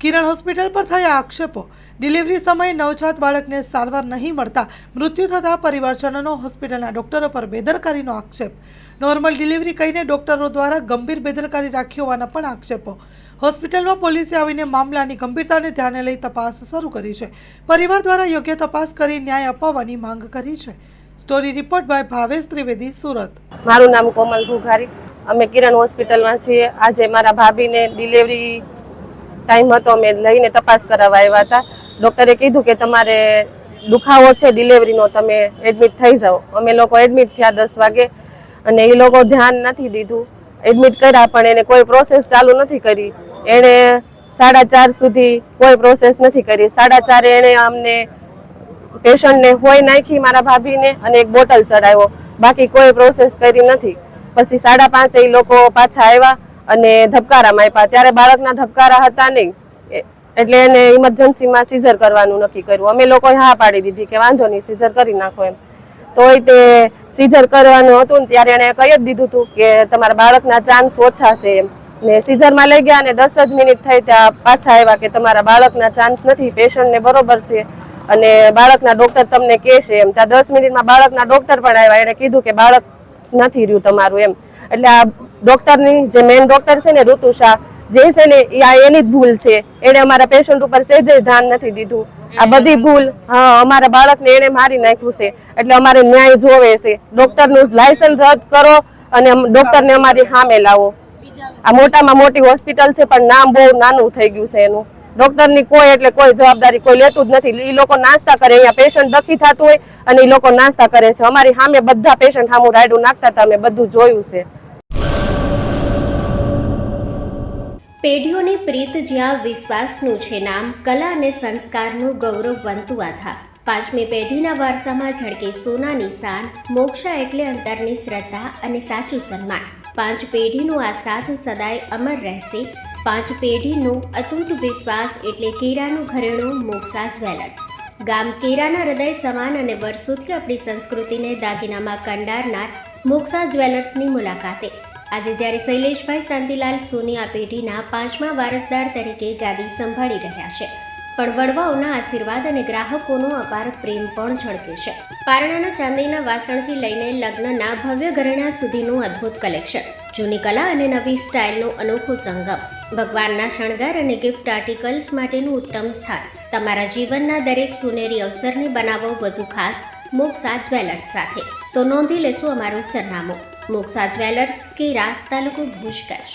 કિરણ hospital પર થયા આક્ષેપો। ડિલિવરી સમયે નવજાત બાળકને સારવાર નહીં મળતા મૃત્યુ થતા પરિવારજનોનો હોસ્પિટલના ડોક્ટરો પર બેદરકારીનો આક્ષેપ। નોર્મલ ડિલિવરી કહીને ડોક્ટરો દ્વારા ગંભીર બેદરકારી રાખી હોવાના પણ આક્ષેપો। હોસ્પિટલમાં પોલીસે આવીને મામલાની ગંભીરતાને ધ્યાને લઈ તપાસ શરૂ કરી છે। પરિવાર દ્વારા યોગ્ય તપાસ કરી ન્યાય અપાવવાની માંગ કરી છે। Story report by Bhavesh Trivedi, Surat. મારું નામ કોમલ ઘુઘારી। અમે કિરણ હોસ્પિટલમાં છીએ। આજે મારા ભાભીને ડિલિવરી ટાઈમ હતો, અમે લઈને તપાસ કરાવવા આવ્યા હતા। ડૉક્ટરે કીધું કે તમારે દુખાવો છે ડિલિવરીનો, તમે એડમિટ થઈ જાઓ। અમે લોકો એડમિટ થયા 10 વાગે અને એ લોકો ધ્યાન નથી દીધું। એડમિટ કર્યા પણ એને કોઈ પ્રોસેસ ચાલુ નથી કરી। એણે 4:30 સુધી કોઈ પ્રોસેસ નથી કરી। 4:30 એણે અમને પેશન્ટને હોય નાખી મારા ભાભીને અને એક બોટલ ચડાવ્યો, બાકી કોઈ પ્રોસેસ કરી નથી। પછી 5:30 એ લોકો પાછા આવ્યા અને ધબકારામાં આપ્યા। ત્યારે બાળકના ધબકારા હતા નહીં, એટલે એને ઇમરજન્સીમાં સીઝર કરવાનું નક્કી કર્યું। અમે લોકોએ હા પાડી દીધી કે વાંધો નહીં, સીઝર કરી નાખો એમ। તોય તે સીઝર કરવાનું હતું ને ત્યારે એણે કહી જ દીધું હતું કે તમારા બાળકના ચાન્સ ઓછા છે એમ। ને સીઝરમાં લઈ ગયા અને 10 જ મિનિટ થઈ ત્યાં પાછા આવ્યા કે તમારા બાળકના ચાન્સ નથી, પેશન્ટને બરોબર છે અને બાળકના ડૉક્ટર તમને કહે છે એમ। ત્યાં 10 મિનિટમાં બાળકના ડૉક્ટર પણ આવ્યા। એણે કીધું કે બાળક નથી રહ્યું તમારું એમ। એટલે આ ડૉક્ટરની જે મેઇન ડૉક્ટર છે ને ઋતુ શાહ, જે છે ને એની જ ભૂલ છે। એણે અમારા પેશન્ટ ઉપર સહેજે ધ્યાન નથી દીધું। આ બધી ભૂલ અમારા બાળકને એણે મારી નાખ્યું છે। એટલે અમારે ન્યાય જોવે છે। ડૉક્ટરનું લાયસન્સ રદ કરો અને ડૉક્ટરને અમારી સામે લાવો। આ મોટામાં મોટી હોસ્પિટલ છે પણ નામ બહુ નાનું થઈ ગયું છે એનું। ડૉક્ટરની કોઈ એટલે કોઈ જવાબદારી કોઈ લેતું જ નથી। એ લોકો નાસ્તા કરે, અહીંયા પેશન્ટ દખી થતું હોય અને એ લોકો નાસ્તા કરે છે। અમારી સામે બધા પેશન્ટ સામું રાયડું નાખતા હતા, અમે બધું જોયું છે। પેઢીઓની પ્રીત જ્યાં વિશ્વાસનું છે નામ, કલા અને સંસ્કારનું ગૌરવવંતું આધાર। 5મી પેઢીના વારસામાં ઝળકે સોનાની શાન, મોક્ષા એટલે અંતરની શ્રદ્ધા અને સાચું સન્માન। 5 પેઢીનું આ સાથ સદાય અમર રહેશે। 5 પેઢીનું અતૂટ વિશ્વાસ એટલે કેરાનું ઘરેણું મોક્ષા જ્વેલર્સ। ગામ કેરાના હૃદય સમાન અને વર્ષોથી આપણી સંસ્કૃતિને દાગીનામાં કંડારનાર મોક્ષા જ્વેલર્સની મુલાકાતે આજે જ્યારે શૈલેષભાઈ શાંતિલાલ સોની આ પેઢીના 5મા વારસદાર તરીકે ગાદી સંભાળી રહ્યા છે, પણ વડવાઓના આશીર્વાદ અને ગ્રાહકોનો અપાર પ્રેમ પણ ઝળકે છે। પારણાના ચાંદીના વાસણથી લઈને લગ્નના ભવ્ય ઘરેણા સુધીનું અદ્ભુત કલેક્શન, જૂની કલા અને નવી સ્ટાઇલનું અનોખું સંગમ, ભગવાનના શણગાર અને ગિફ્ટ આર્ટિકલ્સ માટેનું ઉત્તમ સ્થાન। તમારા જીવનના દરેક સોનેરી અવસરને બનાવો વધુ ખાસ મોક્ષા જ્વેલર્સ સાથે। તો નોંધી લેશું અમારું સરનામું: મોક્ષા જ્વેલર્સ, કેરા, તાલુકો ભુજ, કચ્છ।